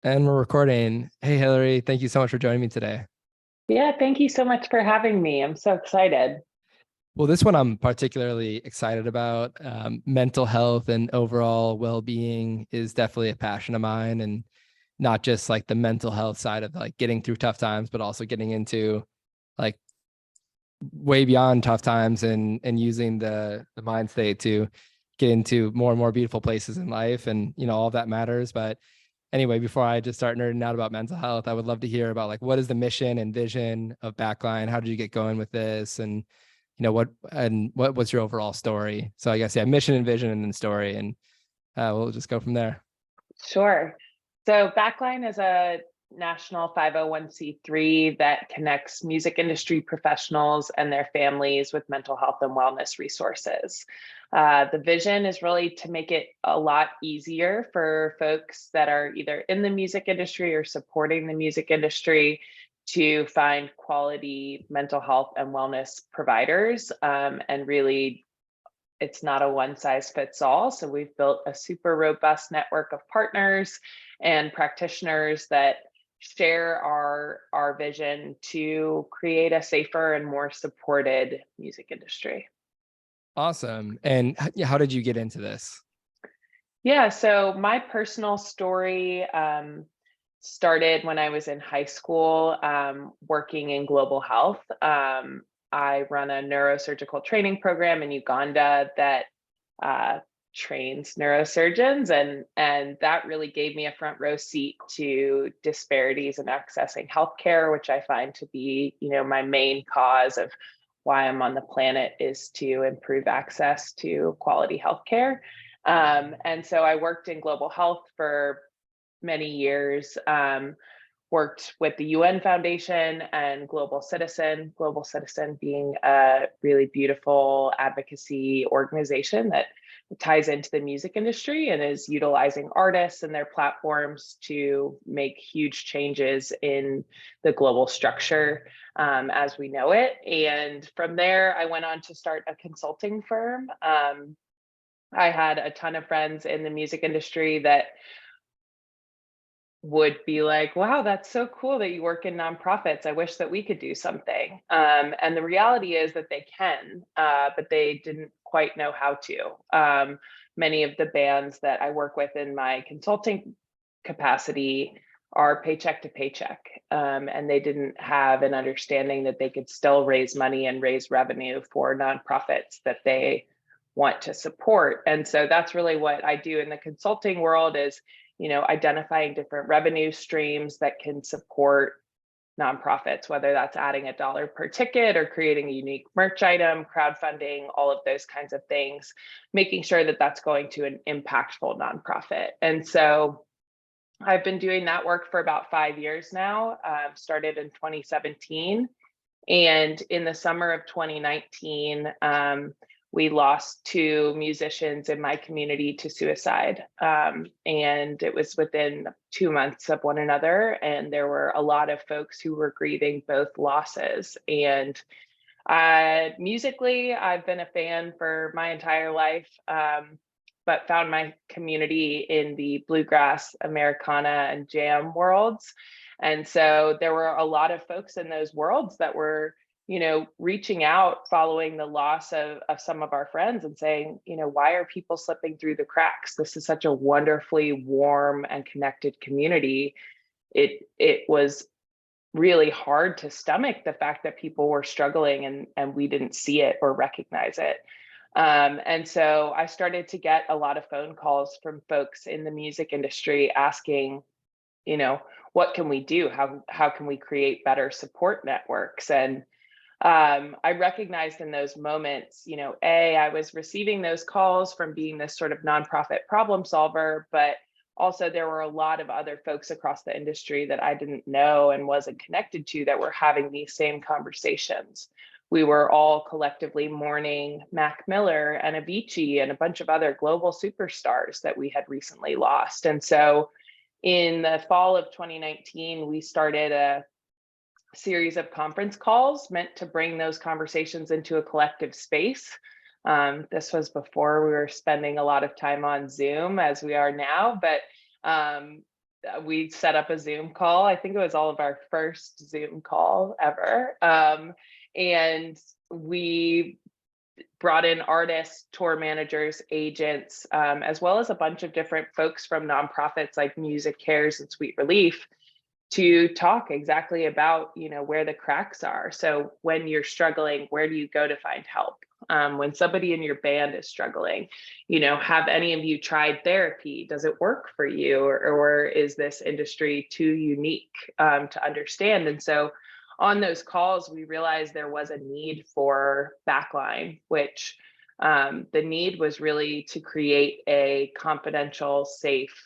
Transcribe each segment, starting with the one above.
And we're recording. Hey, Hilary, thank you so much for joining me today. Yeah, thank you so much for having me. I'm so excited. Well, this one I'm particularly excited about. Mental health and overall well-being is definitely a passion of mine, and not just like the mental health side of like getting through tough times, but also getting into like way beyond tough times and using the mind state to get into more and more beautiful places in life, and all of that matters. But anyway, before I just start nerding out about mental health, I would love to hear about like what is the mission and vision of Backline? How did you get going with this? And what's your overall story? So I guess yeah, mission and vision and then story, and we'll just go from there. Sure. So Backline is a national 501(c)(3) that connects music industry professionals and their families with mental health and wellness resources. The vision is really to make it a lot easier for folks that are either in the music industry or supporting the music industry to find quality mental health and wellness providers, and really it's not a one size fits all. So we've built a super robust network of partners and practitioners that share our vision to create a safer and more supported music industry. Awesome. And how did you get into this? Yeah, so my personal story started when I was in high school, working in global health. I run a neurosurgical training program in Uganda that uh, trains neurosurgeons, and that really gave me a front row seat to disparities in accessing healthcare, which I find to be, my main cause of why I'm on the planet is to improve access to quality healthcare. And so I worked in global health for many years, worked with the UN Foundation and Global Citizen being a really beautiful advocacy organization that ties into the music industry and is utilizing artists and their platforms to make huge changes in the global structure, as we know it. And from there, I went on to start a consulting firm. I had a ton of friends in the music industry that would be like, wow, that's so cool that you work in nonprofits. I wish that we could do something. And the reality is that they can, but they didn't quite know how to. Many of the bands that I work with in my consulting capacity are paycheck to paycheck. And they didn't have an understanding that they could still raise money and raise revenue for nonprofits that they want to support. And so that's really what I do in the consulting world is, identifying different revenue streams that can support nonprofits, whether that's adding a dollar per ticket or creating a unique merch item, crowdfunding, all of those kinds of things, making sure that that's going to an impactful nonprofit. And so I've been doing that work for about 5 years now, started in 2017. And in the summer of 2019, we lost two musicians in my community to suicide. And it was within 2 months of one another. And there were a lot of folks who were grieving both losses. And musically, I've been a fan for my entire life, but found my community in the bluegrass, Americana, and jam worlds. And so there were a lot of folks in those worlds that were, reaching out following the loss of some of our friends and saying, why are people slipping through the cracks? This is such a wonderfully warm and connected community. It was really hard to stomach the fact that people were struggling and we didn't see it or recognize it. And so I started to get a lot of phone calls from folks in the music industry asking, what can we do? How can we create better support networks? And I recognized in those moments, I was receiving those calls from being this sort of nonprofit problem solver, but also there were a lot of other folks across the industry that I didn't know and wasn't connected to that were having these same conversations. We were all collectively mourning Mac Miller and Avicii and a bunch of other global superstars that we had recently lost. And so in the fall of 2019, we started a series of conference calls meant to bring those conversations into a collective space. This was before we were spending a lot of time on Zoom as we are now, but we set up a Zoom call. I think it was all of our first Zoom call ever. And we brought in artists, tour managers, agents, as well as a bunch of different folks from nonprofits like Music Cares and Sweet Relief to talk exactly about, where the cracks are. So when you're struggling, where do you go to find help? When somebody in your band is struggling, have any of you tried therapy? Does it work for you? Or is this industry too unique to understand? And so on those calls, we realized there was a need for Backline, which the need was really to create a confidential, safe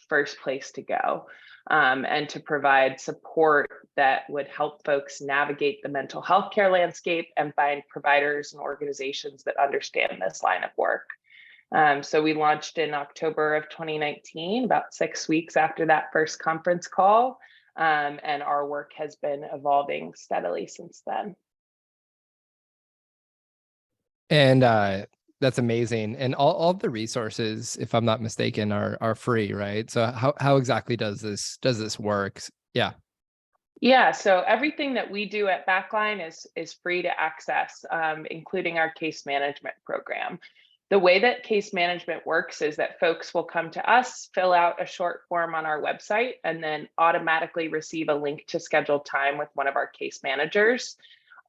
first place to go. And to provide support that would help folks navigate the mental health care landscape and find providers and organizations that understand this line of work. So we launched in October of 2019, about 6 weeks after that first conference call, and our work has been evolving steadily since then. And that's amazing. And all of the resources, if I'm not mistaken, are free, right? So how exactly does this work? Yeah. Yeah, so everything that we do at Backline is free to access, including our case management program. The way that case management works is that folks will come to us, fill out a short form on our website, and then automatically receive a link to schedule time with one of our case managers.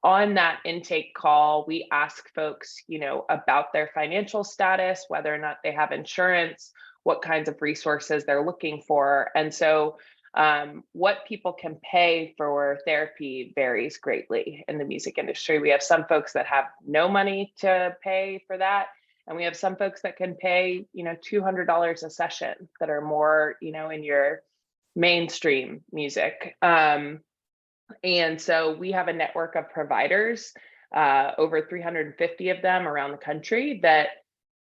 On that intake call, we ask folks, about their financial status, whether or not they have insurance, what kinds of resources they're looking for. And so what people can pay for therapy varies greatly in the music industry. We have some folks that have no money to pay for that. And we have some folks that can pay, $200 a session that are more, in your mainstream music. And so we have a network of providers, over 350 of them around the country, that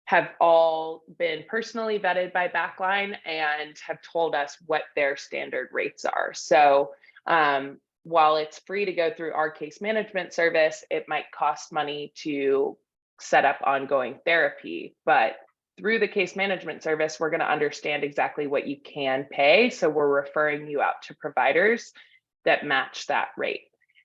have all been personally vetted by Backline and have told us what their standard rates are. So while it's free to go through our case management service, it might cost money to set up ongoing therapy. But through the case management service, we're going to understand exactly what you can pay. So we're referring you out to providers that match that rate.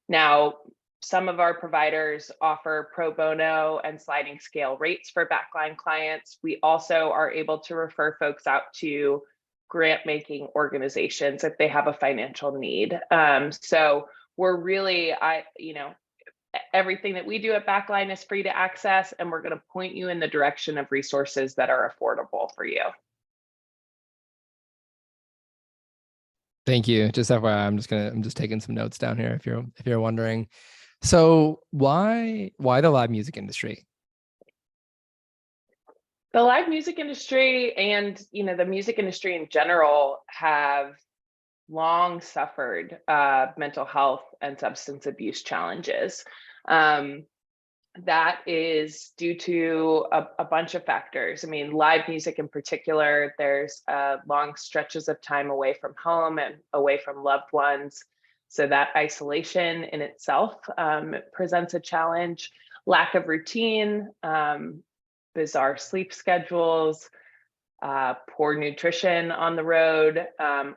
Now, some of our providers offer pro bono and sliding scale rates for Backline clients. We also are able to refer folks out to grant making organizations if they have a financial need. So we're really, everything that we do at Backline is free to access, and we're going to point you in the direction of resources that are affordable for you. Thank you. Just FYI, I'm just taking some notes down here if you're wondering. So why the live music industry? The live music industry and the music industry in general have long suffered mental health and substance abuse challenges. That is due to a bunch of factors. I mean, live music in particular, there's long stretches of time away from home and away from loved ones. So that isolation in itself presents a challenge. Lack of routine, bizarre sleep schedules, poor nutrition on the road,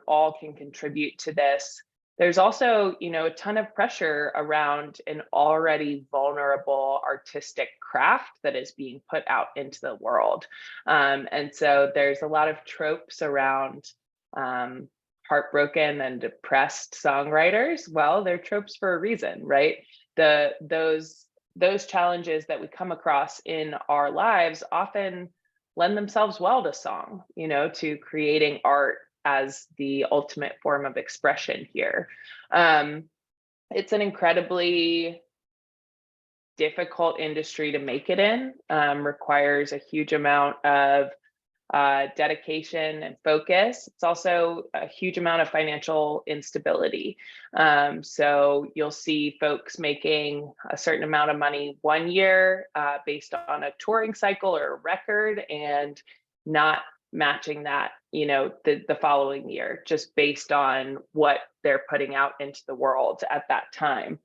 all can contribute to this. There's also, a ton of pressure around an already vulnerable artistic craft that is being put out into the world. And so there's a lot of tropes around heartbroken and depressed songwriters. Well, they're tropes for a reason, right? Those challenges that we come across in our lives often lend themselves well to song, to creating art as the ultimate form of expression here. It's an incredibly difficult industry to make it in, requires a huge amount of dedication and focus. It's also a huge amount of financial instability. So you'll see folks making a certain amount of money one year based on a touring cycle or a record, and not matching that, the following year, just based on what they're putting out into the world at that time.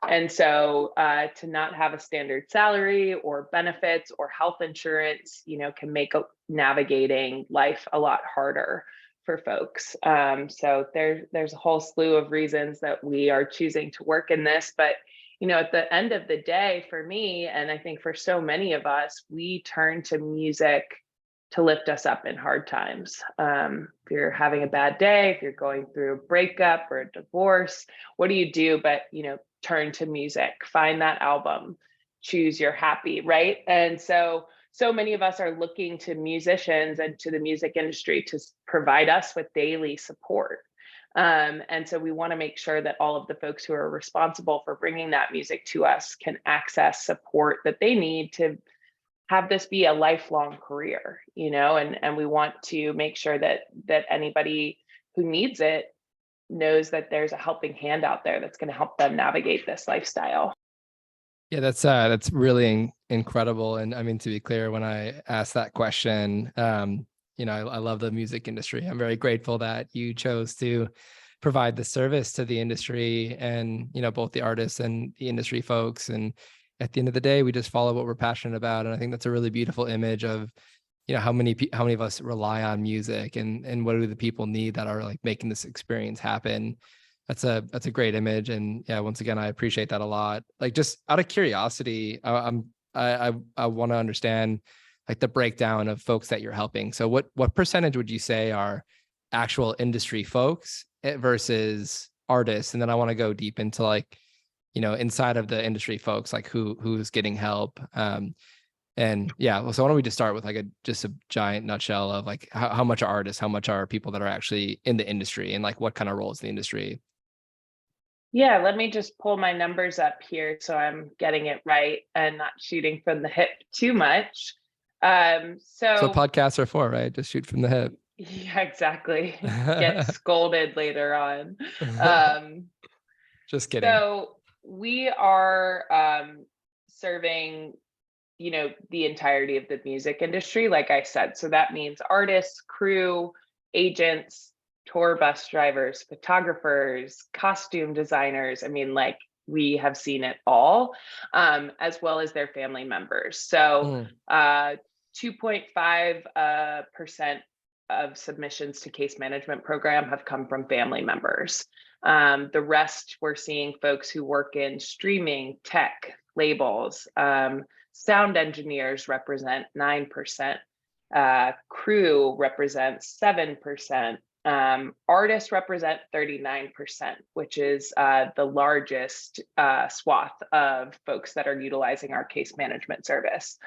And so to not have a standard salary or benefits or health insurance, can make navigating life a lot harder for folks. So there's a whole slew of reasons that we are choosing to work in this, but at the end of the day, for me, and I think for so many of us, we turn to music to lift us up in hard times. If you're having a bad day, if you're going through a breakup or a divorce, what do you do but, turn to music, find that album, choose your happy, right? And so many of us are looking to musicians and to the music industry to provide us with daily support. And so we want to make sure that all of the folks who are responsible for bringing that music to us can access support that they need to have this be a lifelong career, and we want to make sure that anybody who needs it knows that there's a helping hand out there that's going to help them navigate this lifestyle. Yeah, that's really incredible. And I mean, to be clear, when I asked that question, I love the music industry. I'm very grateful that you chose to provide the service to the industry and, both the artists and the industry folks. And at the end of the day, we just follow what we're passionate about. And I think that's a really beautiful image of, how many of us rely on music and what do the people need that are like making this experience happen. That's a great image. And yeah, once again, I appreciate that a lot. Like, just out of curiosity, I want to understand like the breakdown of folks that you're helping. So what percentage would you say are actual industry folks versus artists? And then I want to go deep into like, inside of the industry folks, like who's getting help. And yeah, so why don't we just start with like just a giant nutshell of like how much are artists, how much are people that are actually in the industry, and like what kind of roles in the industry? Yeah, let me just pull my numbers up here so I'm getting it right and not shooting from the hip too much. So So podcasts are for, right? Just shoot from the hip. yeah, exactly. Get scolded later on. Um, Just kidding. so we are serving, the entirety of the music industry, like I said. So that means artists, crew, agents, tour bus drivers, photographers, costume designers. I mean, like, we have seen it all, as well as their family members. So 2.5% of submissions to case management program have come from family members. The rest, we're seeing folks who work in streaming, tech, labels. Sound engineers represent 9%. Crew represents 7%. Artists represent 39%, which is the largest swath of folks that are utilizing our case management service.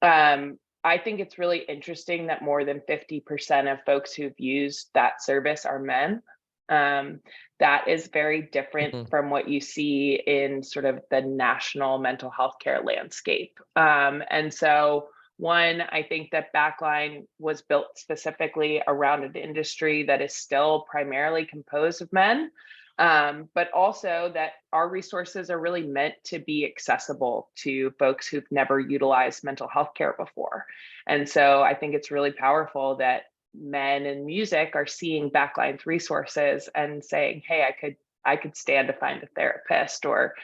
I think it's really interesting that more than 50% of folks who've used that service are men. That is very different from what you see in sort of the national mental health care landscape. And so, one, I think that Backline was built specifically around an industry that is still primarily composed of men, but also that our resources are really meant to be accessible to folks who've never utilized mental health care before. And so I think it's really powerful that men in music are seeing Backline's resources and saying, hey, I could stand to find a therapist or,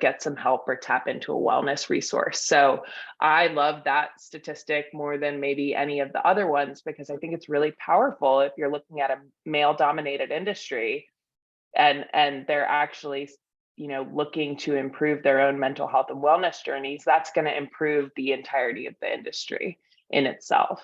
get some help or tap into a wellness resource. So I love that statistic more than maybe any of the other ones, because I think it's really powerful if you're looking at a male dominated industry and they're actually, looking to improve their own mental health and wellness journeys. That's going to improve the entirety of the industry in itself.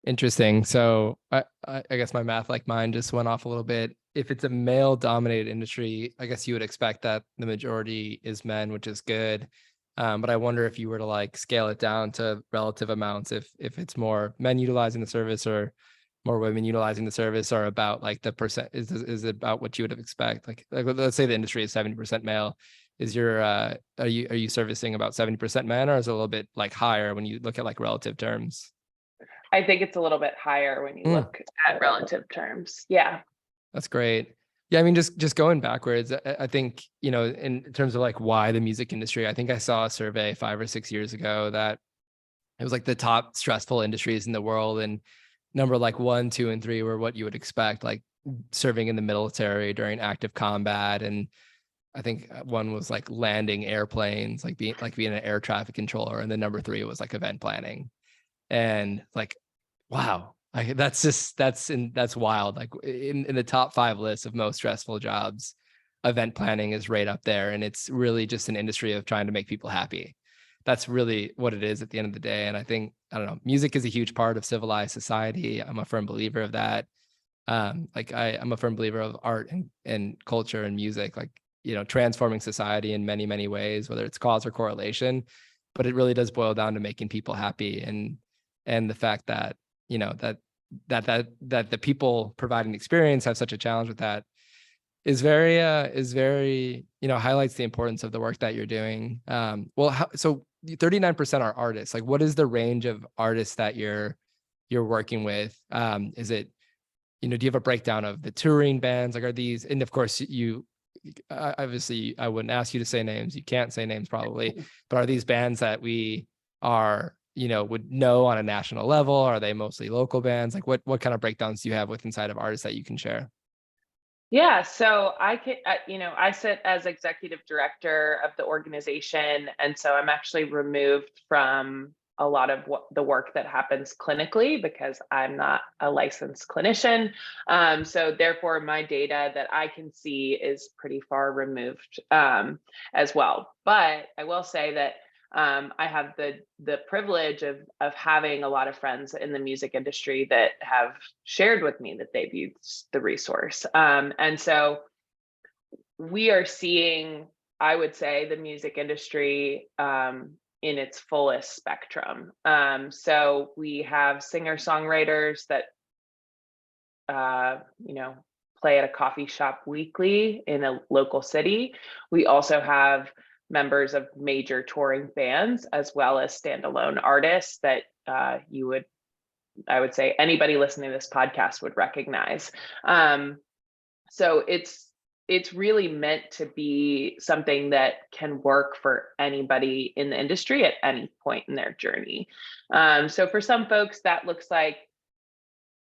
Interesting. So I guess my math, like mine, just went off a little bit. If it's a male dominated industry, I guess you would expect that the majority is men, which is good. But I wonder if you were to like scale it down to relative amounts, if it's more men utilizing the service or more women utilizing the service, or about like the percent is it about what you would expect? Like let's say the industry is 70% male. Is your are you servicing about 70% men, or is it a little bit like higher when you look at like relative terms? I think it's a little bit higher when you look at relative terms. Yeah. That's great. Yeah, I mean, just going backwards, I think, in terms of like why the music industry, I think I saw a survey 5 or 6 years ago that it was like the top stressful industries in the world, and number like 1, 2, and 3 were what you would expect, like serving in the military during active combat. And I think one was like landing airplanes, like being an air traffic controller. And then number 3 was like event planning. And like, wow, Like that's wild. Like in the top 5 lists of most stressful jobs, event planning is right up there. And it's really just an industry of trying to make people happy. That's really what it is at the end of the day. And I think, I don't know, music is a huge part of civilized society. I'm a firm believer of that. I'm a firm believer of art and culture and music, like, transforming society in many, many ways, whether it's cause or correlation, but it really does boil down to making people happy. And the fact that, that the people providing the experience have such a challenge with that is very, highlights the importance of the work that you're doing. So 39% are artists. Like, what is the range of artists that you're working with? Is it, do you have a breakdown of the touring bands? Like, are these, and of course obviously I wouldn't ask you to say names. You can't say names probably, but are these bands that we are, would know on a national level? Are they mostly local bands? Like, what kind of breakdowns do you have with inside of artists that you can share? Yeah, so I can, I sit as executive director of the organization, and so I'm actually removed from a lot of the work that happens clinically because I'm not a licensed clinician. So therefore, my data that I can see is pretty far removed as well. But I will say that I have the privilege of having a lot of friends in the music industry that have shared with me that they've used the resource, and so we are seeing, I would say, the music industry in its fullest spectrum. So we have singer-songwriters that play at a coffee shop weekly in a local city. We also have members of major touring bands, as well as standalone artists that I would say anybody listening to this podcast would recognize. So it's really meant to be something that can work for anybody in the industry at any point in their journey. So for some folks, that looks like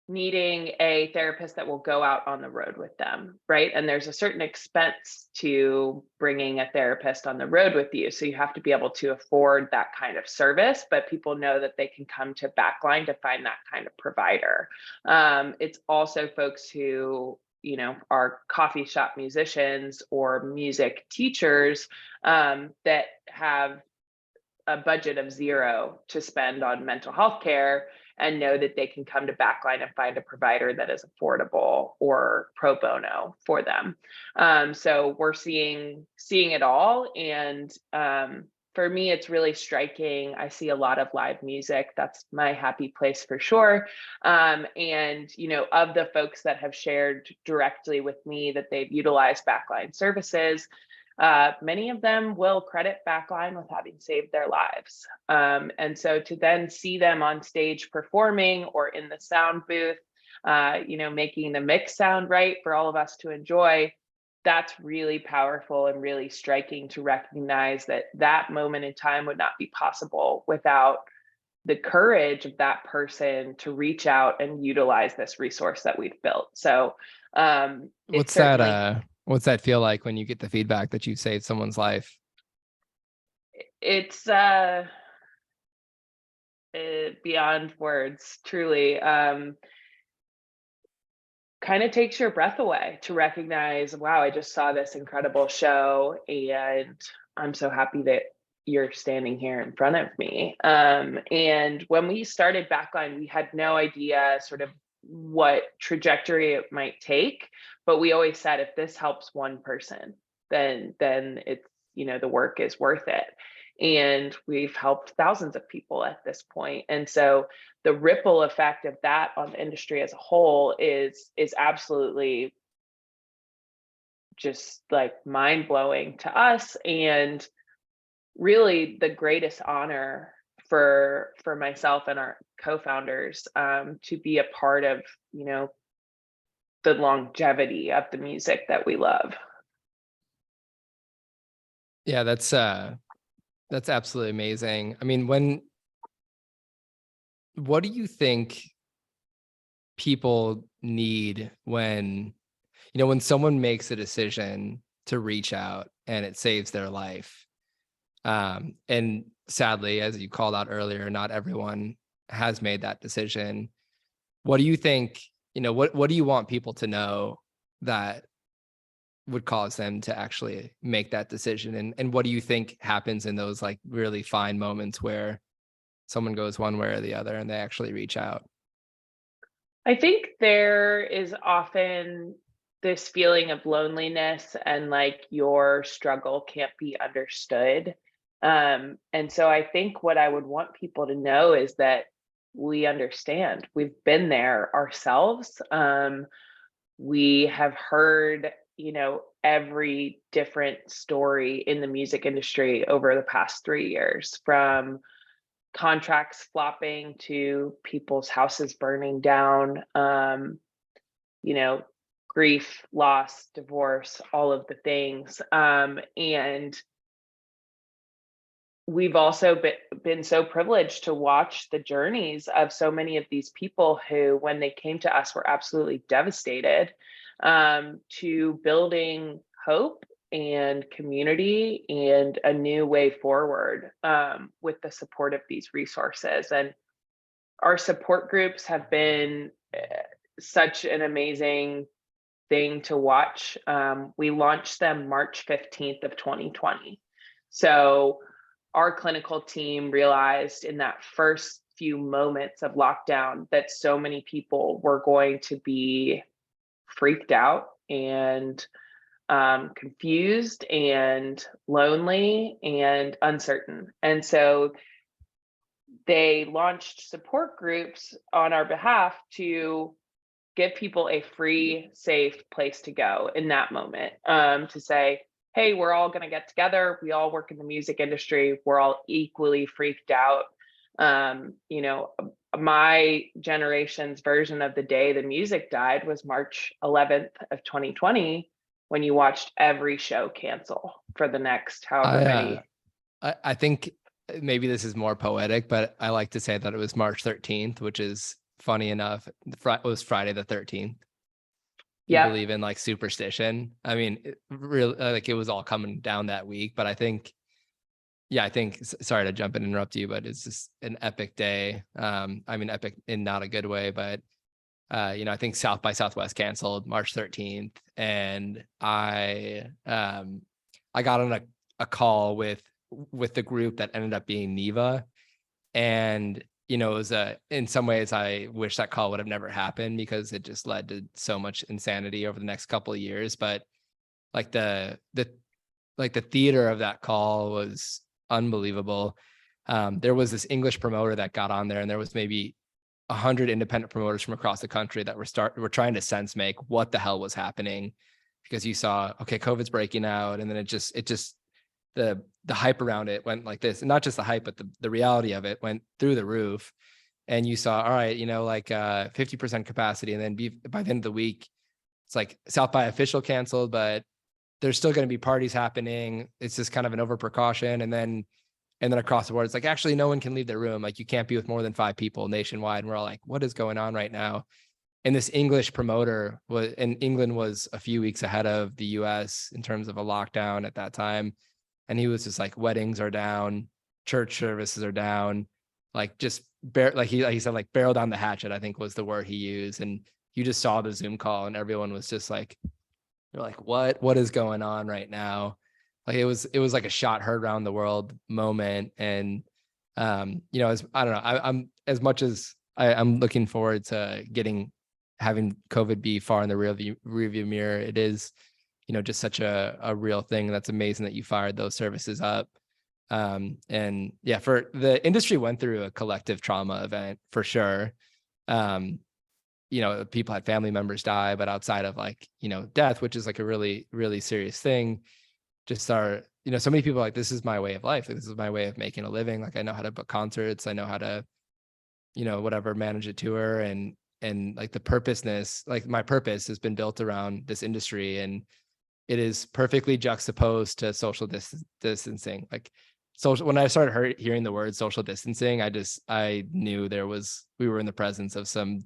needing a therapist that will go out on the road with them, right? And there's a certain expense to bringing a therapist on the road with you. So you have to be able to afford that kind of service, but people know that they can come to Backline to find that kind of provider. It's also folks who, are coffee shop musicians or music teachers that have a budget of zero to spend on mental health care and know that they can come to Backline and find a provider that is affordable or pro bono for them. So we're seeing it all. And for me, it's really striking. I see a lot of live music. That's my happy place for sure. And, of the folks that have shared directly with me that they've utilized Backline services, many of them will credit Backline with having saved their lives. And so to then see them on stage performing or in the sound booth, making the mix sound right for all of us to enjoy, that's really powerful and really striking to recognize that that moment in time would not be possible without the courage of that person to reach out and utilize this resource that we've built. So it's certainly, What's that feel like when you get the feedback that you saved someone's life? it's beyond words, truly. Kind of takes your breath away to recognize, wow, I just saw this incredible show and I'm so happy that you're standing here in front of me. And when we started Backline, we had no idea sort of what trajectory it might take, but we always said, if this helps one person, then it's, the work is worth it. And we've helped thousands of people at this point. And so the ripple effect of that on the industry as a whole is absolutely just like mind blowing to us, and really the greatest honor for myself and our co-founders to be a part of, the longevity of the music that we love. Yeah, that's absolutely amazing. I mean, what do you think people need when someone makes a decision to reach out and it saves their life? And sadly, as you called out earlier, not everyone has made that decision. What do you think, what do you want people to know that would cause them to actually make that decision? And what do you think happens in those like really fine moments where someone goes one way or the other and they actually reach out? I think there is often this feeling of loneliness and like your struggle can't be understood. And so I think what I would want people to know is that we understand. We've been there ourselves. We have heard, every different story in the music industry over the past 3 years, from contracts flopping to people's houses burning down, you know, grief, loss, divorce, all of the things. And we've also been so privileged to watch the journeys of so many of these people who, when they came to us, were absolutely devastated, to building hope and community and a new way forward, with the support of these resources. And our support groups have been such an amazing thing to watch. We launched them March 15th of 2020. So our clinical team realized in that first few moments of lockdown that so many people were going to be freaked out and confused and lonely and uncertain. And so they launched support groups on our behalf to give people a free, safe place to go in that moment, to say, hey, we're all going to get together. We all work in the music industry. We're all equally freaked out. My generation's version of the day the music died was March 11th of 2020, when you watched every show cancel for the next however many. I think maybe this is more poetic, but I like to say that it was March 13th, which is funny enough. It was Friday the 13th. You Yeah. believe in like superstition. I mean, really, like it was all coming down that week, but I think, sorry to jump in and interrupt you, but it's just an epic day. I mean, epic in not a good way, but I think South by Southwest canceled March 13th, and I got on a call with the group that ended up being Neva, and it was in some ways I wish that call would have never happened, because it just led to so much insanity over the next couple of years. But like the theater of that call was unbelievable. There was this English promoter that got on there, and there was maybe 100 independent promoters from across the country that were trying to sense make what the hell was happening, because you saw, okay, COVID's breaking out, and then it just the hype around it went like this, and not just the hype, but the reality of it went through the roof. And you saw, all right, 50% capacity, and then by the end of the week, it's like South by official canceled, but there's still going to be parties happening. It's just kind of an over precaution. And then across the board, it's like, actually, no one can leave their room. Like, you can't be with more than 5 people nationwide. And we're all like, what is going on right now? And this English promoter England was a few weeks ahead of the US in terms of a lockdown at that time. And he was just like, weddings are down, church services are down, like just like he said, like barrel down the hatchet, I think was the word he used. And you just saw the Zoom call, and everyone was just like, they're like, what is going on right now? Like it was like a shot heard around the world moment. And as I don't know, I'm as much as I'm looking forward to having COVID be far in the rearview mirror. It is, just such a real thing. That's amazing that you fired those services up. And yeah, for the industry went through a collective trauma event for sure. People had family members die, but outside of like, death, which is like a really, really serious thing, just so many people are like, this is my way of life. Like, this is my way of making a living. Like, I know how to book concerts. I know how to, whatever, manage a tour, and like the purposeness, like my purpose has been built around this industry, and it is perfectly juxtaposed to social distancing. Like when I started hearing the word social distancing, I knew we were in the presence of some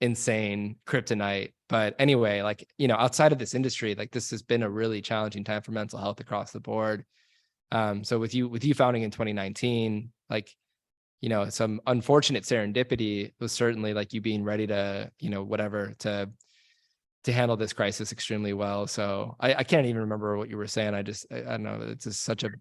insane kryptonite. But anyway, like, outside of this industry, like this has been a really challenging time for mental health across the board. So with you founding in 2019, like, some unfortunate serendipity was certainly like you being ready to, whatever, to handle this crisis extremely well. So I can't even remember what you were saying. I don't know. It's just such a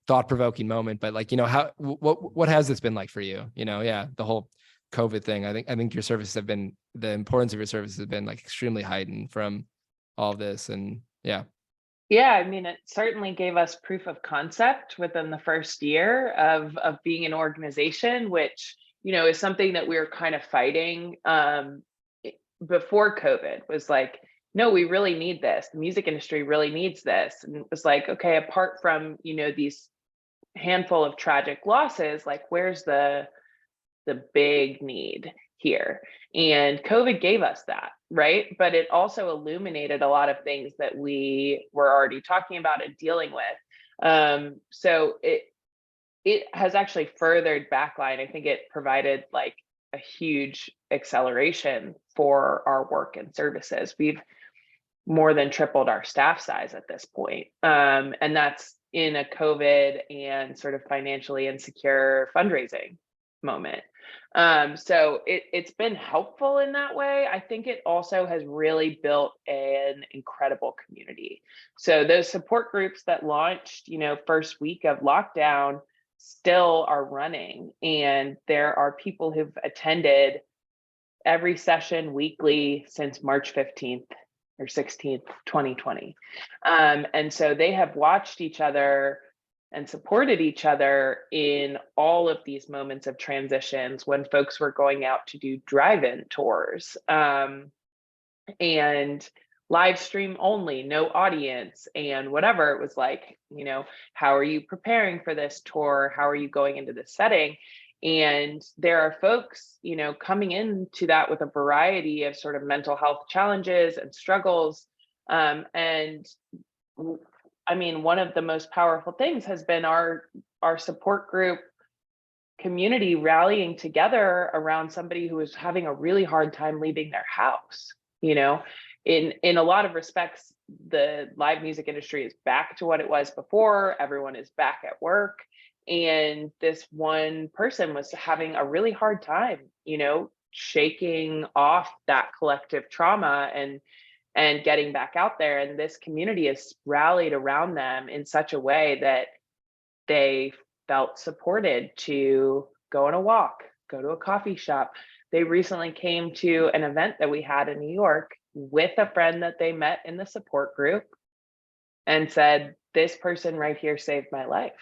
thought-provoking moment, but like, what has this been like for you? The whole COVID thing. I think your services have been, the importance of your services has been like extremely heightened from all of this. And yeah. Yeah, I mean, it certainly gave us proof of concept within the first year of being an organization, which, is something that we were kind of fighting before COVID. Was like, no, we really need this. The music industry really needs this. And it was like, okay, apart from, these handful of tragic losses, like where's the big need here? And COVID gave us that, right? But it also illuminated a lot of things that we were already talking about and dealing with. So it has actually furthered Backline. I think it provided like a huge acceleration for our work and services. We've more than tripled our staff size at this point. And that's in a COVID and sort of financially insecure fundraising moment. So it's been helpful in that way. I think it also has really built an incredible community. So those support groups that launched, first week of lockdown still are running. And there are people who've attended every session weekly since March 15th or 16th, 2020. And so they have watched each other and supported each other in all of these moments of transitions when folks were going out to do drive-in tours and live stream only, no audience, and whatever. It was like, how are you preparing for this tour? How are you going into this setting? And there are folks, coming into that with a variety of sort of mental health challenges and struggles. And I mean, one of the most powerful things has been our support group community rallying together around somebody who is having a really hard time leaving their house. In a lot of respects, the live music industry is back to what it was before. Everyone is back at work. And this one person was having a really hard time, shaking off that collective trauma and getting back out there. And this community has rallied around them in such a way that they felt supported to go on a walk, go to a coffee shop. They recently came to an event that we had in New York with a friend that they met in the support group and said, this person right here saved my life.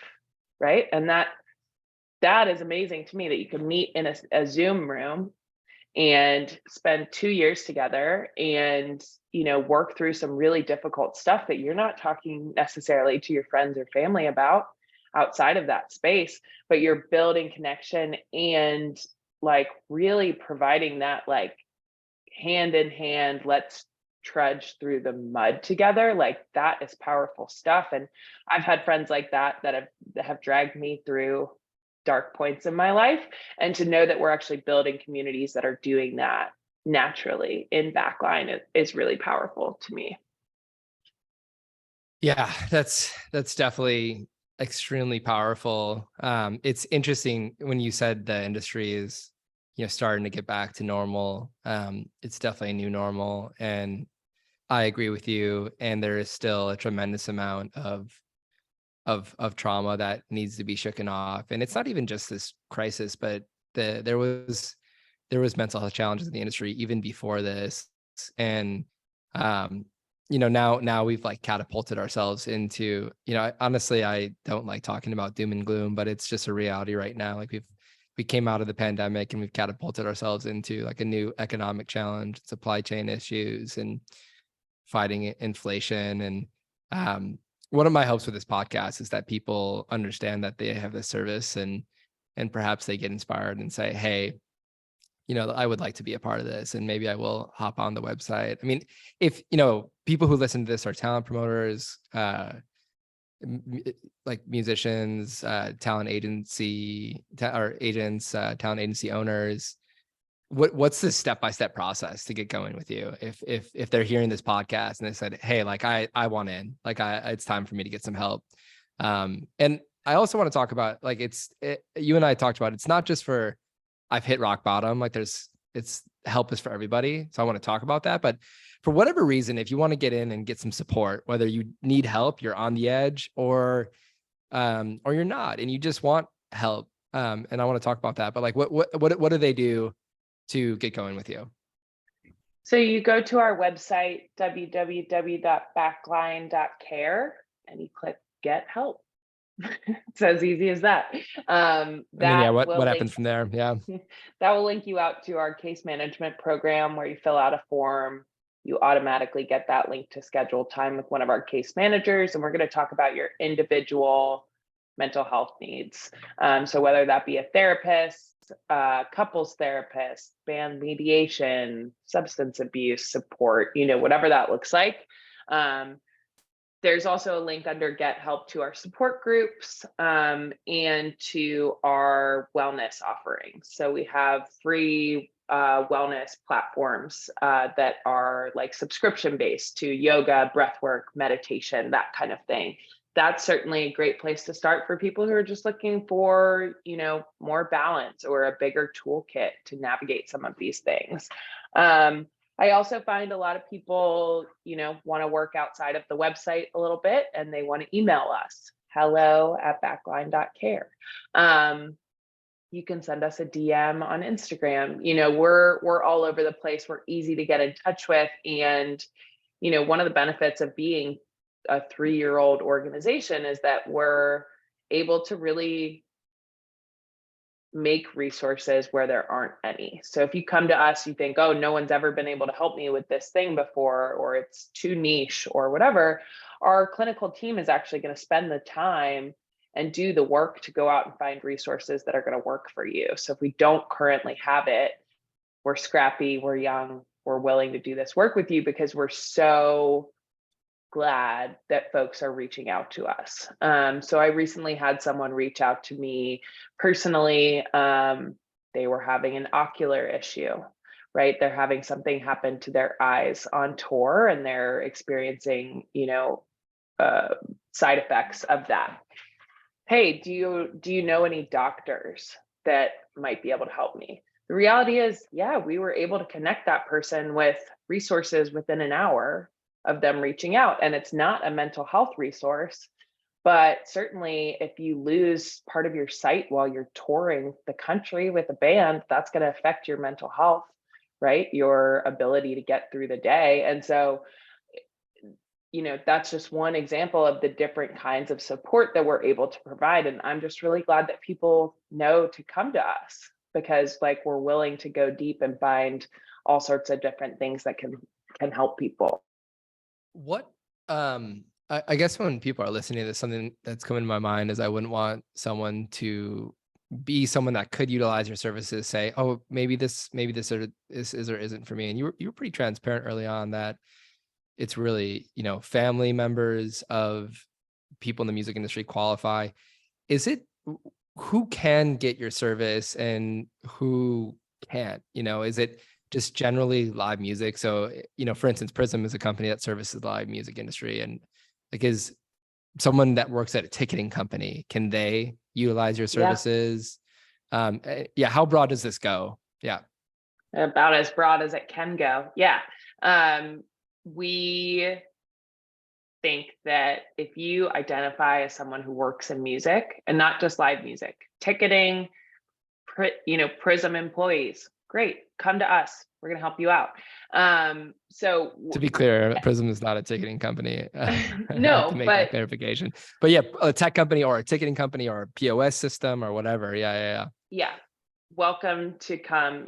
Right. And that is amazing to me, that you can meet in a Zoom room and spend 2 years together and, work through some really difficult stuff that you're not talking necessarily to your friends or family about outside of that space, but you're building connection and like really providing that like hand in hand, let's trudge through the mud together. Like that is powerful stuff. And I've had friends like that have dragged me through dark points in my life. And to know that we're actually building communities that are doing that naturally in Backline is really powerful to me. Yeah, that's definitely extremely powerful. It's interesting when you said the industry is, starting to get back to normal. It's definitely a new normal, and I agree with you. And there is still a tremendous amount of trauma that needs to be shooken off. And it's not even just this crisis, but there was mental health challenges in the industry even before this. And now we've like catapulted ourselves into, honestly, I don't like talking about doom and gloom, but it's just a reality right now. Like we came out of the pandemic and we've catapulted ourselves into like a new economic challenge, supply chain issues, and fighting inflation. And one of my hopes with this podcast is that people understand that they have this service and perhaps they get inspired and say, hey, I would like to be a part of this, and maybe I will hop on the website. I mean, if, people who listen to this are talent promoters, like musicians, talent agency or agents, talent agency owners, what's the step-by-step process to get going with you? If they're hearing this podcast and they said, hey, like I want in, like it's time for me to get some help. And I also want to talk about like you and I talked about it's not just for I've hit rock bottom. Like it's help is for everybody. So I want to talk about that. But for whatever reason, if you want to get in and get some support, whether you need help, you're on the edge, or you're not, and you just want help. And I want to talk about that. But like, what do they do to get going with you? So you go to our website, www.backline.care, and you click get help. It's as easy as that. And then, yeah, what Will happens from there? Yeah. that will link you out to our case management program where you fill out a form. You automatically get that link to schedule time with one of our case managers, and we're going to talk about your individual mental health needs. So whether that be a therapist, couples therapist, band mediation, substance abuse support, whatever that looks like. There's also a link under Get Help to our support groups and to our wellness offerings. So we have free wellness platforms that are like subscription based to yoga, breathwork, meditation, that kind of thing. That's certainly a great place to start for people who are just looking for, more balance or a bigger toolkit to navigate some of these things. I also find a lot of people, want to work outside of the website a little bit, and they want to email us, hello@backline.care. You can send us a DM on Instagram. We're all over the place. We're easy to get in touch with. And, one of the benefits of being a 3-year-old organization is that we're able to really make resources where there aren't any. So if you come to us, you think, oh, no one's ever been able to help me with this thing before, or it's too niche or whatever, our clinical team is actually going to spend the time and do the work to go out and find resources that are going to work for you. So if we don't currently have it, we're scrappy, we're young, we're willing to do this work with you because we're so glad that folks are reaching out to us. So I recently had someone reach out to me personally. They were having an ocular issue, right? They're having something happen to their eyes on tour, and they're experiencing, side effects of that. Hey, do you know any doctors that might be able to help me? The reality is, yeah, we were able to connect that person with resources within an hour of them reaching out. And it's not a mental health resource, but certainly if you lose part of your sight while you're touring the country with a band, that's going to affect your mental health, right? Your ability to get through the day. And so, that's just one example of the different kinds of support that we're able to provide. And I'm just really glad that people know to come to us, because we're willing to go deep and find all sorts of different things that can help people. What I guess when people are listening to this, something that's come in my mind is I wouldn't want someone to be someone that could utilize your services, say, oh, maybe this is or isn't for me. And you were pretty transparent early on that it's really, family members of people in the music industry qualify. Is it who can get your service and who can't? Is it just generally live music? So, for instance, Prism is a company that services the live music industry. And is someone that works at a ticketing company, can they utilize your services? Yeah. How broad does this go? Yeah. About as broad as it can go. Yeah. We think that if you identify as someone who works in music, and not just live music, ticketing, Prism employees, great, come to us. We're going to help you out. So to be clear, Prism is not a ticketing company. No, to make that clarification. But yeah, a tech company or a ticketing company or a POS system or whatever. Yeah. Welcome to come.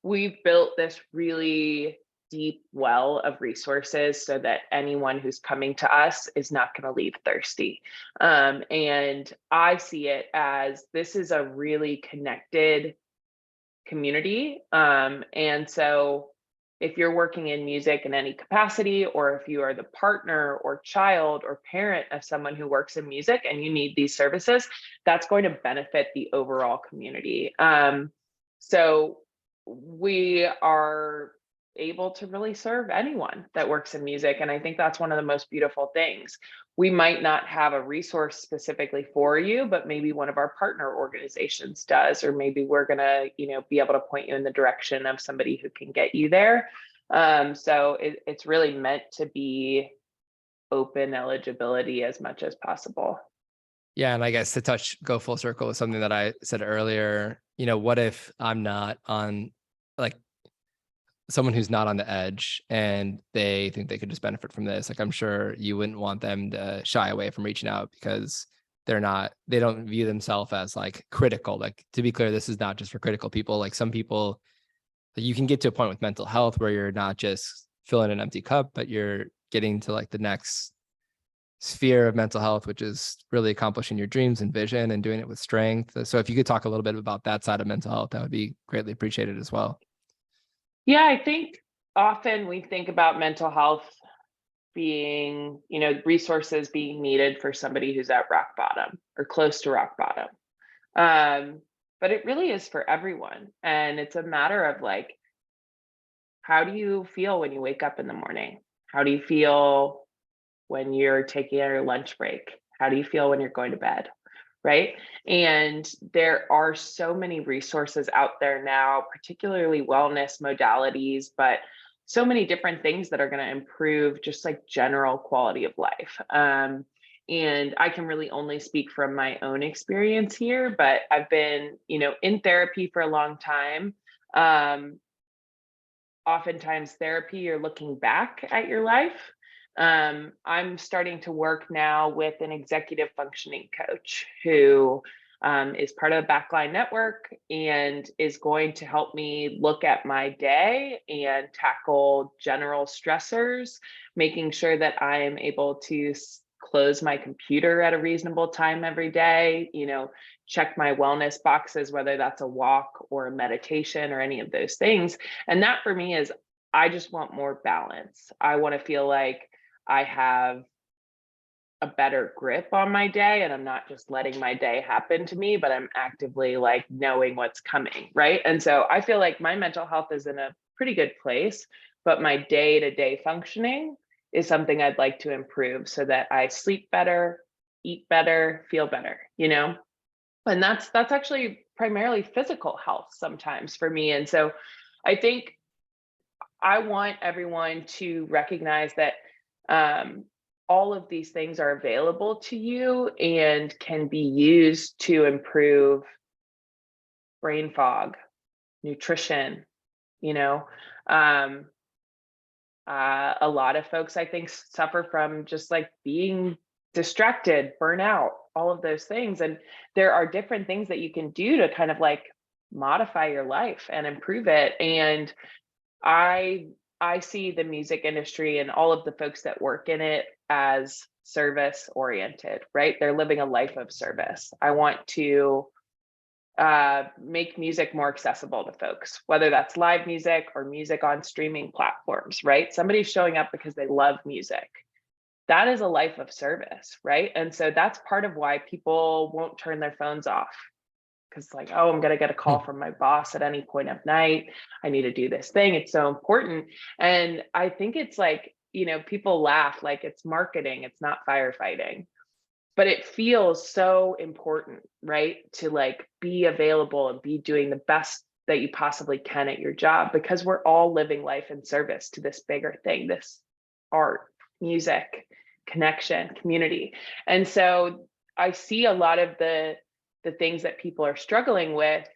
We've built this really deep well of resources so that anyone who's coming to us is not going to leave thirsty. And I see it as this is a really connected community. And so if you're working in music in any capacity, or if you are the partner or child or parent of someone who works in music and you need these services, that's going to benefit the overall community. So we are able to really serve anyone that works in music. And I think that's one of the most beautiful things. We might not have a resource specifically for you, but maybe one of our partner organizations does, or maybe we're going to, be able to point you in the direction of somebody who can get you there. So it's really meant to be open eligibility as much as possible. Yeah. And I guess to go full circle with something that I said earlier, what if I'm not on, like, someone who's not on the edge and they think they could just benefit from this? Like, I'm sure you wouldn't want them to shy away from reaching out because they don't view themselves as like critical. Like, to be clear, this is not just for critical people. Like, some people, you can get to a point with mental health where you're not just filling an empty cup, but you're getting to like the next sphere of mental health, which is really accomplishing your dreams and vision and doing it with strength. So if you could talk a little bit about that side of mental health, that would be greatly appreciated as well. Yeah, I think often we think about mental health being, resources being needed for somebody who's at rock bottom or close to rock bottom. But it really is for everyone. And it's a matter of like, how do you feel when you wake up in the morning? How do you feel when you're taking your lunch break? How do you feel when you're going to bed? Right. And there are so many resources out there now, particularly wellness modalities, but so many different things that are going to improve just like general quality of life. And I can really only speak from my own experience here, but I've been, in therapy for a long time. Oftentimes therapy, you're looking back at your life. I'm starting to work now with an executive functioning coach who is part of the Backline network and is going to help me look at my day and tackle general stressors, making sure that I am able to close my computer at a reasonable time every day, check my wellness boxes, whether that's a walk or a meditation or any of those things. And that for me is, I just want more balance. I want to feel like I have a better grip on my day and I'm not just letting my day happen to me, but I'm actively like knowing what's coming. Right. And so I feel like my mental health is in a pretty good place, but my day-to-day functioning is something I'd like to improve so that I sleep better, eat better, feel better, And that's actually primarily physical health sometimes for me. And so I think I want everyone to recognize that all of these things are available to you and can be used to improve brain fog, nutrition, you know. Um, a lot of folks, I think, suffer from just like being distracted, burnout, all of those things. And there are different things that you can do to kind of like modify your life and improve it. And I see the music industry and all of the folks that work in it as service oriented, right? They're living a life of service. I want to make music more accessible to folks, whether that's live music or music on streaming platforms, right? Somebody's showing up because they love music. That is a life of service, right? And so that's part of why people won't turn their phones off. Because like, oh, I'm going to get a call from my boss at any point of night. I need to do this thing. It's so important. And I think it's like, people laugh like it's marketing, it's not firefighting, but it feels so important, right? To like be available and be doing the best that you possibly can at your job, because we're all living life in service to this bigger thing, this art, music, connection, community. And so I see a lot of the things that people are struggling with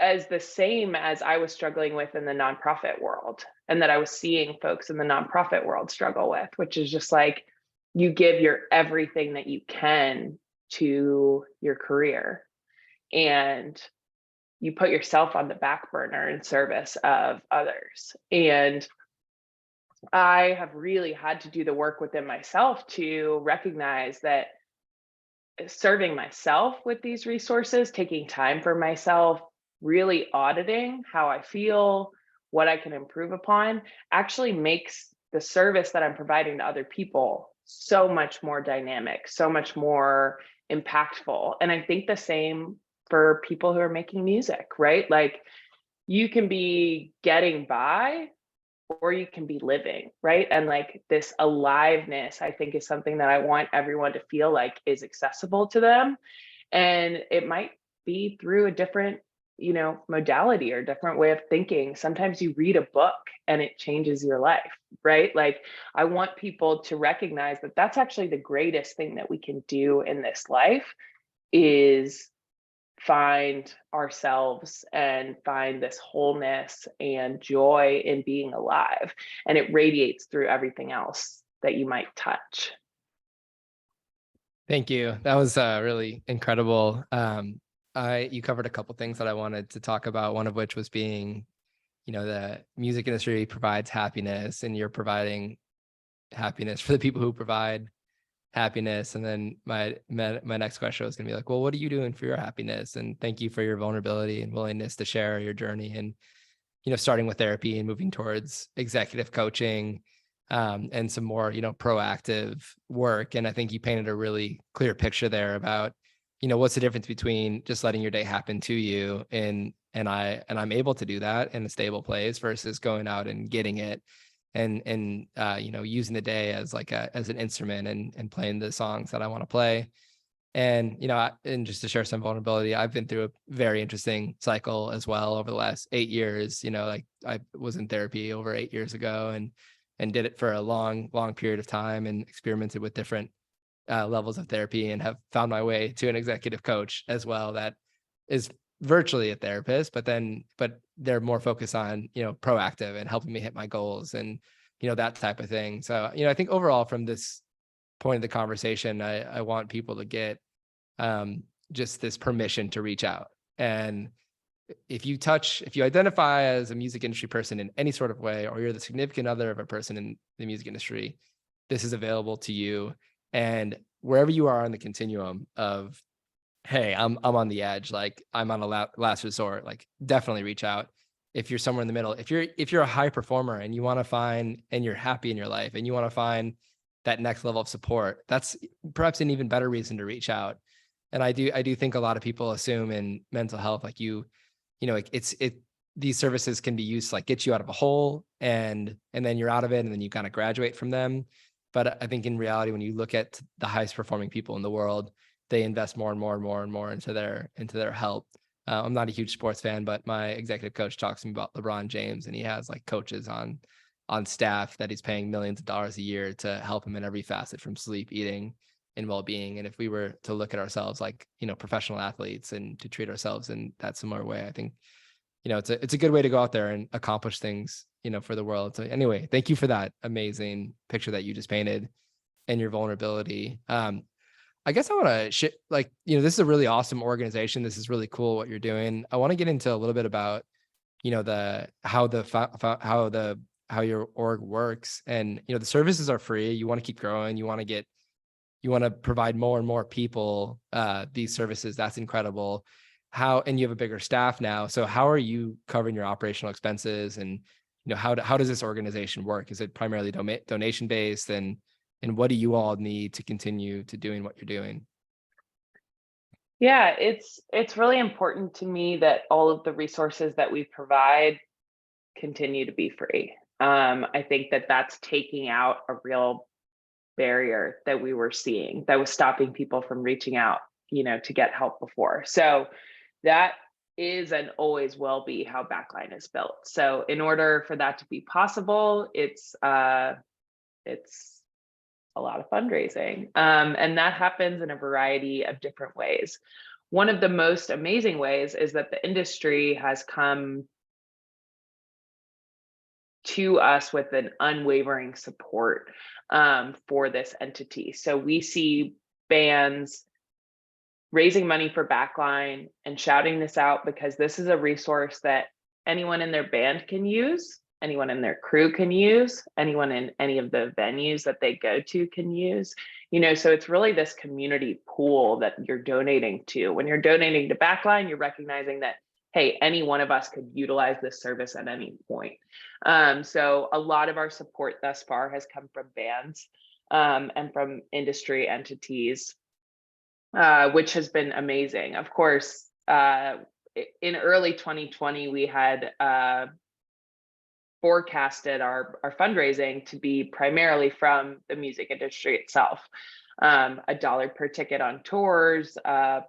as the same as I was struggling with in the nonprofit world, and that I was seeing folks in the nonprofit world struggle with, which is just like, you give your everything that you can to your career and you put yourself on the back burner in service of others. And I have really had to do the work within myself to recognize that serving myself with these resources, taking time for myself, really auditing how I feel, what I can improve upon, actually makes the service that I'm providing to other people so much more dynamic, so much more impactful. And I think the same for people who are making music, right? Like, you can be getting by or you can be living, right? And like this aliveness, I think, is something that I want everyone to feel like is accessible to them. And it might be through a different, modality or different way of thinking. Sometimes you read a book and it changes your life, right? Like, I want people to recognize that that's actually the greatest thing that we can do in this life, is find ourselves and find this wholeness and joy in being alive. And it radiates through everything else that you might touch. Thank you. That was really incredible. You covered a couple things that I wanted to talk about. One of which was being, the music industry provides happiness, and you're providing happiness for the people who provide happiness. And then my next question was going to be like, well, what are you doing for your happiness? And thank you for your vulnerability and willingness to share your journey, and starting with therapy and moving towards executive coaching, and some more proactive work. And I think you painted a really clear picture there about what's the difference between just letting your day happen to you, and I'm able to do that in a stable place, versus going out and getting it, and using the day as like as an instrument, and playing the songs that I want to play. And and just to share some vulnerability, I've been through a very interesting cycle as well over the last 8 years. Like, I was in therapy over 8 years ago, and did it for a long period of time, and experimented with different levels of therapy, and have found my way to an executive coach as well, that is virtually a therapist, but they're more focused on proactive and helping me hit my goals, and that type of thing. So I think overall, from this point of the conversation, I want people to get just this permission to reach out. And if you identify as a music industry person in any sort of way, or you're the significant other of a person in the music industry, this is available to you. And wherever you are on the continuum of, hey, I'm on the edge, like I'm on a last resort, like definitely reach out. If you're somewhere in the middle, if you're a high performer and you want to find, and you're happy in your life, and you want to find that next level of support, that's perhaps an even better reason to reach out. And I do think a lot of people assume in mental health, like like these services can be used to like get you out of a hole, and then you're out of it, and then you kind of graduate from them. But I think in reality, when you look at the highest performing people in the world, they invest more and more and more and more into their health. I'm not a huge sports fan, but my executive coach talks to me about LeBron James, and he has like coaches on staff that he's paying millions of dollars a year to help him in every facet, from sleep, eating, and well-being. And if we were to look at ourselves like professional athletes, and to treat ourselves in that similar way, I think it's a good way to go out there and accomplish things for the world. So anyway, thank you for that amazing picture that you just painted, and your vulnerability. I guess I want to this is a really awesome organization. This is really cool what you're doing. I want to get into a little bit about how your org works. And the services are free. You want to keep growing. You want to provide more and more people these services. That's incredible. And you have a bigger staff now. So how are you covering your operational expenses? And how does this organization work? Is it primarily donation based? And what do you all need to continue to doing what you're doing? Yeah, it's really important to me that all of the resources that we provide continue to be free. I think that that's taking out a real barrier that we were seeing that was stopping people from reaching out, to get help before. So that is and always will be how Backline is built. So in order for that to be possible, it's a lot of fundraising. And that happens in a variety of different ways. One of the most amazing ways is that the industry has come to us with an unwavering support for this entity. So we see bands raising money for Backline and shouting this out, because this is a resource that anyone in their band can use, anyone in their crew can use, anyone in any of the venues that they go to can use. So it's really this community pool that you're donating to. When you're donating to Backline, you're recognizing that, hey, any one of us could utilize this service at any point. So a lot of our support thus far has come from bands and from industry entities, which has been amazing. Of course, in early 2020, we had forecasted our fundraising to be primarily from the music industry itself. $1 per ticket on tours,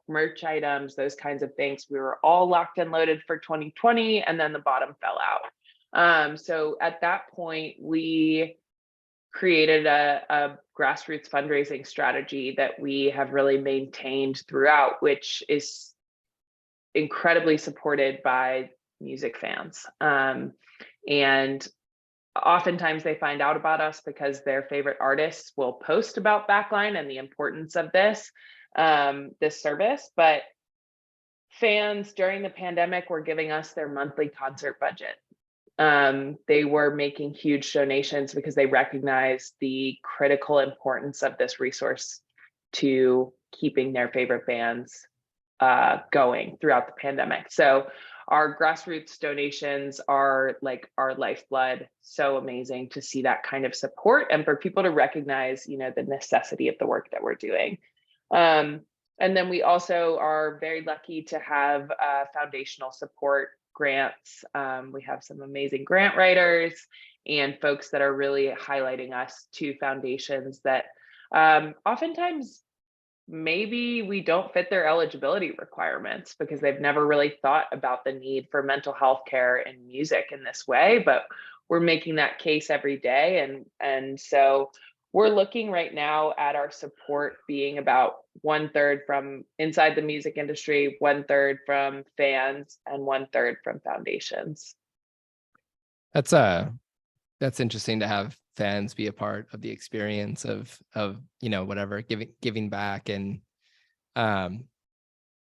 merch items, those kinds of things. We were all locked and loaded for 2020, and then the bottom fell out. So at that point, we created a grassroots fundraising strategy that we have really maintained throughout, which is incredibly supported by music fans. And oftentimes they find out about us because their favorite artists will post about Backline and the importance of this service. But fans during the pandemic were giving us their monthly concert budget. They were making huge donations because they recognized the critical importance of this resource to keeping their favorite bands going throughout the pandemic. So our grassroots donations are like our lifeblood. So amazing to see that kind of support and for people to recognize, the necessity of the work that we're doing. And then we also are very lucky to have foundational support grants. We have some amazing grant writers and folks that are really highlighting us to foundations that oftentimes maybe we don't fit their eligibility requirements because they've never really thought about the need for mental health care and music in this way, but we're making that case every day. And so we're looking right now at our support being about 1/3 from inside the music industry, 1/3 from fans, and 1/3 from foundations. That's interesting to have fans be a part of the experience of whatever giving back. And God,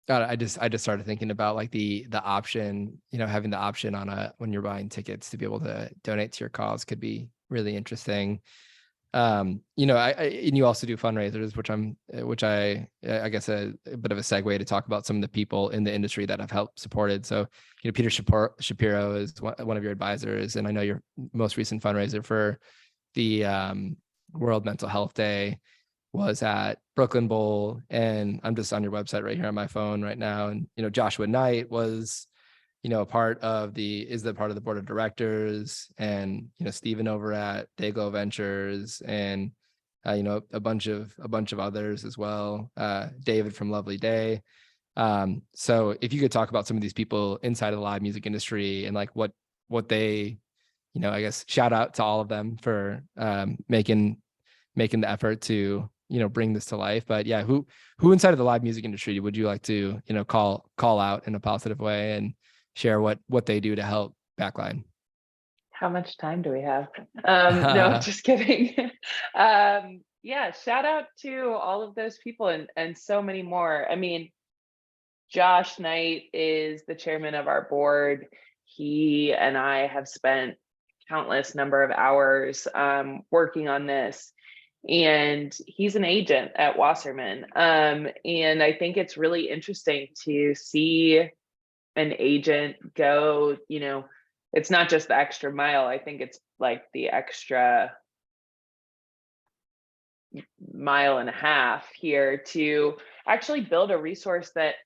I just started thinking about like the option, having the option on when you're buying tickets to be able to donate to your cause could be really interesting. And you also do fundraisers, which I guess a bit of a segue to talk about some of the people in the industry that have helped supported. So, Peter Shapiro is one of your advisors, and I know your most recent fundraiser for the World Mental Health Day was at Brooklyn Bowl, and I'm just on your website right here on my phone right now. And Joshua Knight was part of the board of directors, and Stephen over at Dayglow Ventures, and a bunch of others as well. David from Lovely Day. So if you could talk about some of these people inside of the live music industry and like what they, I guess shout out to all of them for making the effort to bring this to life. But yeah, who inside of the live music industry would you like to call out in a positive way and share what they do to help Backline? How much time do we have? No, just kidding. Yeah, shout out to all of those people and so many more. I mean, Josh Knight is the chairman of our board. He and I have spent countless number of hours working on this. And he's an agent at Wasserman. And I think it's really interesting to see an agent go, it's not just the extra mile. I think it's like the extra mile and a half here to actually build a resource that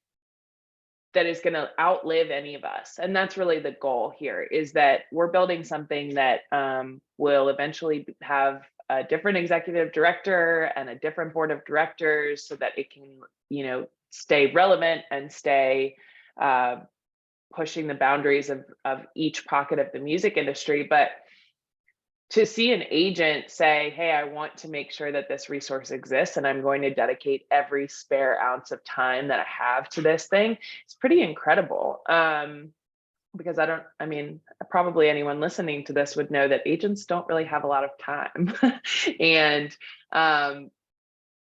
is going to outlive any of us. And that's really the goal here, is that we're building something that will eventually have a different executive director and a different board of directors so that it can, stay relevant and stay pushing the boundaries of each pocket of the music industry. But to see an agent say, hey, I want to make sure that this resource exists and I'm going to dedicate every spare ounce of time that I have to this thing, it's pretty incredible. Because probably anyone listening to this would know that agents don't really have a lot of time. And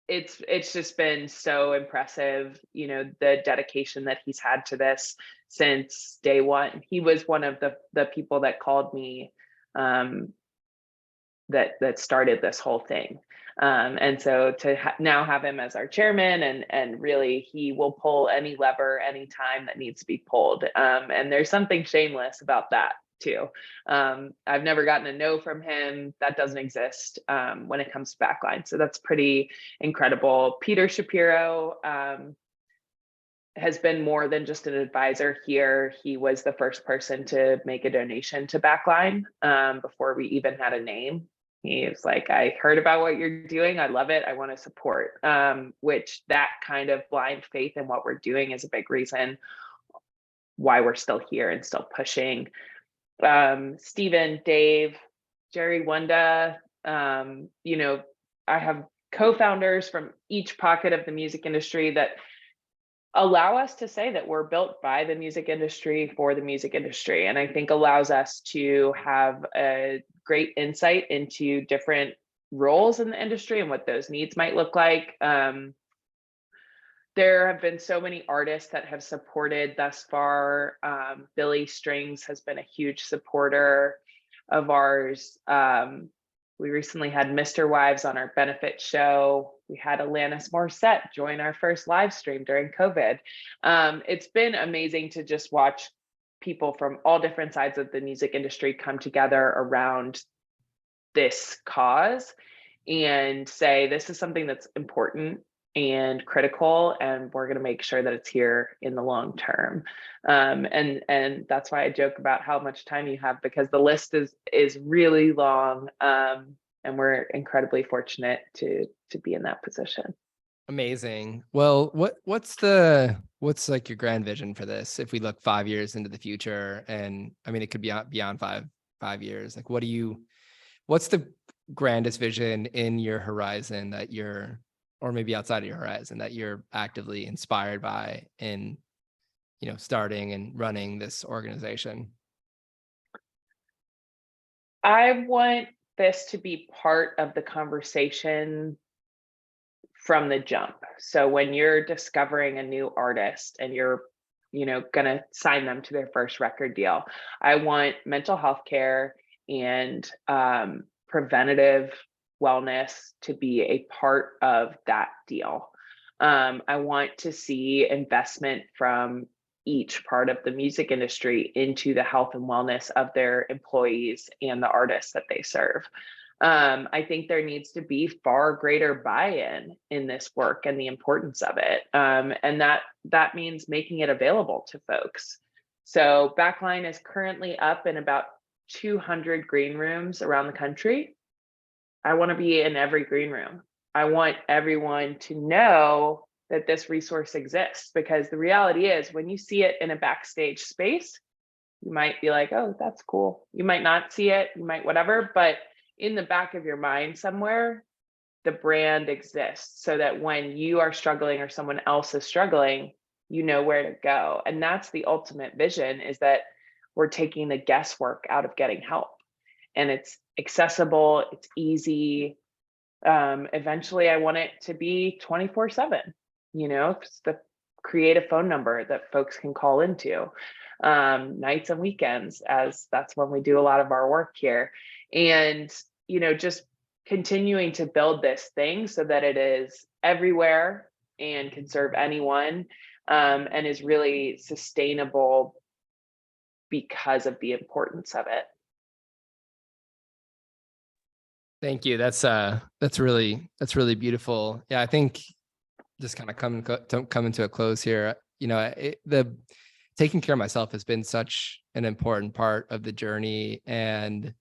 it's just been so impressive, the dedication that he's had to this since day one. He was one of the people that called me that started this whole thing. And so to now have him as our chairman, and really he will pull any lever anytime that needs to be pulled. And there's something shameless about that too. I've never gotten a no from him. That doesn't exist when it comes to Backline. So that's pretty incredible. Peter Shapiro, has been more than just an advisor here. He was the first person to make a donation to Backline before we even had a name. He was like, I heard about what you're doing. I love it. I want to support, which that kind of blind faith in what we're doing is a big reason why we're still here and still pushing. Stephen, Dave, Jerry Wanda, you know, I have co-founders from each pocket of the music industry that allow us to say that we're built by the music industry for the music industry. And I think allows us to have a great insight into different roles in the industry and what those needs might look like. There have been so many artists that have supported thus far. Billy Strings has been a huge supporter of ours. We recently had Mr. Wives on our benefit show. We had Alanis Morissette join our first live stream during COVID. It's been amazing to just watch people from all different sides of the music industry come together around this cause and say, this is something that's important and critical, and we're going to make sure that it's here in the long term. And that's why I joke about how much time you have, because the list is really long, and we're incredibly fortunate to be in that position. Amazing. Well, what's like your grand vision for this? If we look 5 years into the future, and I mean, it could be beyond 5 years. Like, what's the grandest vision in your horizon that you're, or maybe outside of your horizon, that you're actively inspired by in, you know, starting and running this organization? I want this to be part of the conversation from the jump. So when you're discovering a new artist and you're, you know, gonna sign them to their first record deal, I want mental health care and preventative wellness to be a part of that deal. I want to see investment from each part of the music industry into the health and wellness of their employees and the artists that they serve. I think there needs to be far greater buy-in in this work and the importance of it. And that means making it available to folks. So Backline is currently up in about 200 green rooms around the country. I want to be in every green room. I want everyone to know that this resource exists, because the reality is, when you see it in a backstage space, you might be like, oh, that's cool. You might not see it, you might whatever, but in the back of your mind somewhere, the brand exists, so that when you are struggling or someone else is struggling, you know where to go. And that's the ultimate vision, is that we're taking the guesswork out of getting help. And it's accessible, it's easy. Eventually I want it to be 24/7, you know, create a phone number that folks can call into, nights and weekends, as that's when we do a lot of our work here. And, you know, just continuing to build this thing so that it is everywhere and can serve anyone, and is really sustainable because of the importance of it. Thank you. That's really beautiful. Yeah, I think just kind of coming to a close here. You know, the taking care of myself has been such an important part of the journey, and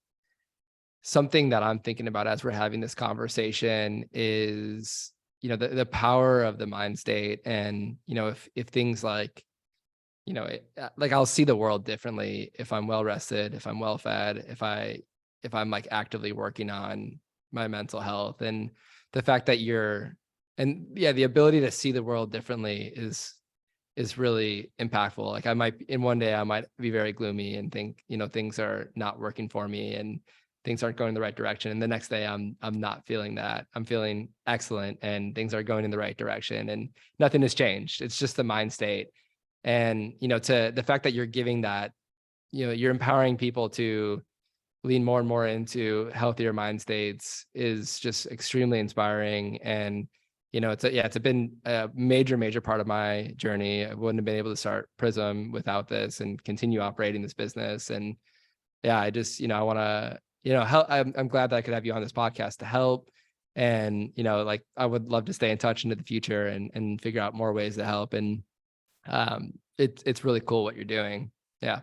something that I'm thinking about as we're having this conversation is, you know, the power of the mind state. And, you know, if things like, you know, like I'll see the world differently if I'm well rested, if I'm well fed, if I'm like actively working on my mental health. And the fact that the ability to see the world differently is really impactful. Like in one day I might be very gloomy and think, you know, things are not working for me and things aren't going in the right direction. And the next day I'm not feeling that. I'm feeling excellent and things are going in the right direction and nothing has changed. It's just the mind state. And, you know, to the fact that you're giving that, you know, you're empowering people to lean more and more into healthier mind states is just extremely inspiring. And, you know, it's been a major part of my journey. I wouldn't have been able to start Prism without this and continue operating this business. And yeah, I just, you know, I want to, you know, help. I'm glad that I could have you on this podcast to help. And, you know, like I would love to stay in touch into the future and figure out more ways to help. And It's really cool what you're doing. Yeah.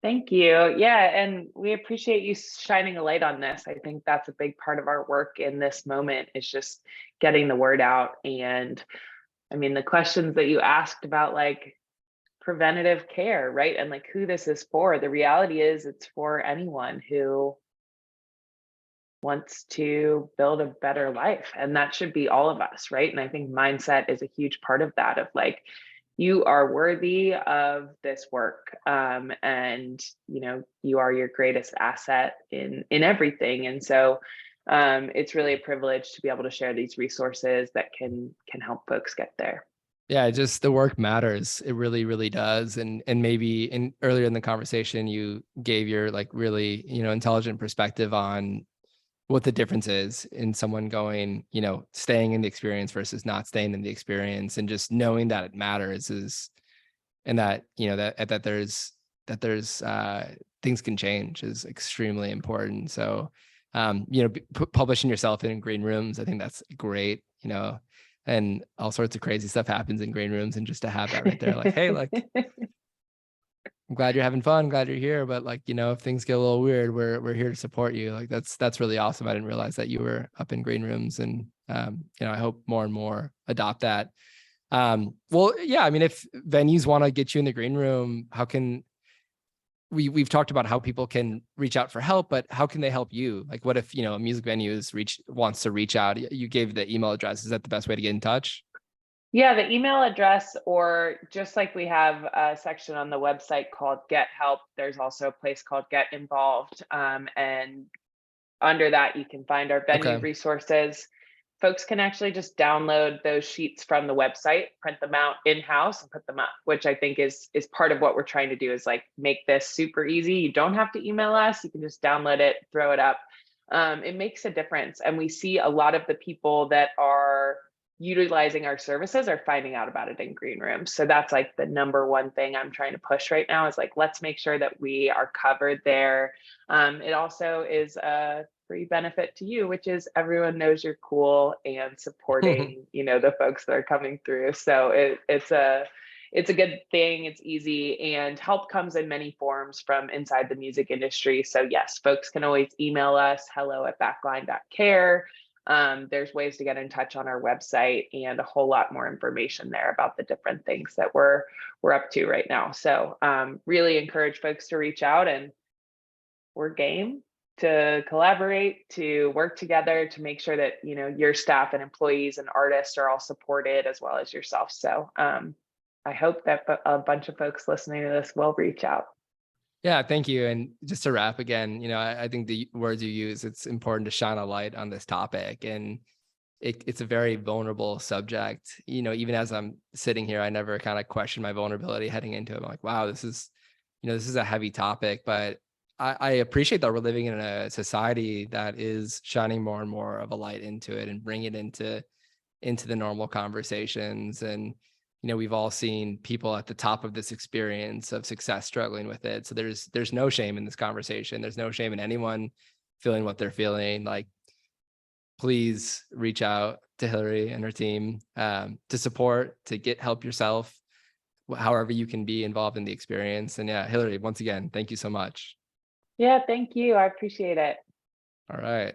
Thank you. Yeah, and we appreciate you shining a light on this. I think that's a big part of our work in this moment is just getting the word out. And I mean, the questions that you asked about like preventative care, right? And like who this is for, the reality is it's for anyone who wants to build a better life. And that should be all of us, right? And I think mindset is a huge part of that, of like, you are worthy of this work. And you are your greatest asset in everything. And so it's really a privilege to be able to share these resources that can help folks get there. Yeah, just the work matters. It really, really does. And maybe earlier in the conversation, you gave your like really, intelligent perspective on what the difference is in someone going, staying in the experience versus not staying in the experience, and just knowing that it matters and that, that there's things can change is extremely important. So, publishing yourself in green rooms, I think that's great, and all sorts of crazy stuff happens in green rooms. And just to have that right there, like, hey, like, I'm glad you're having fun. I'm glad you're here. But like, if things get a little weird, we're here to support you. Like that's really awesome. I didn't realize that you were up in green rooms, and I hope more and more adopt that. Well, yeah, I mean, if venues want to get you in the green room, how can we've talked about how people can reach out for help, but how can they help you? Like, what if, a music venue wants to reach out? You gave the email address. Is that the best way to get in touch? Yeah, the email address, or just like we have a section on the website called Get Help, there's also a place called Get Involved. And under that, you can find our venue Okay. resources. Folks can actually just download those sheets from the website, print them out in-house and put them up, which I think is part of what we're trying to do, is like make this super easy. You don't have to email us. You can just download it, throw it up. It makes a difference. And we see a lot of the people that are utilizing our services are finding out about it in green rooms. So that's like the number one thing I'm trying to push right now, is like, let's make sure that we are covered there. It also is a free benefit to you, which is everyone knows you're cool and supporting, the folks that are coming through. So it's a good thing. It's easy, and help comes in many forms from inside the music industry. So yes, folks can always email us, hello@backline.care. There's ways to get in touch on our website, and a whole lot more information there about the different things that we're up to right now. So really encourage folks to reach out, and we're game to collaborate, to work together to make sure that your staff and employees and artists are all supported, as well as yourself. So I hope that a bunch of folks listening to this will reach out. Yeah, thank you. And just to wrap again, I think the words you use, it's important to shine a light on this topic. And it's a very vulnerable subject. Even as I'm sitting here, I never kind of question my vulnerability heading into it. I'm like, wow, this is a heavy topic. But I appreciate that we're living in a society that is shining more and more of a light into it and bring it into the normal conversations. And we've all seen people at the top of this experience of success struggling with it. So there's no shame in this conversation. There's no shame in anyone feeling what they're feeling. Like, please reach out to Hilary and her team to support, to get help yourself, however you can be involved in the experience. And yeah, Hilary, once again, thank you so much. Yeah, thank you. I appreciate it. All right.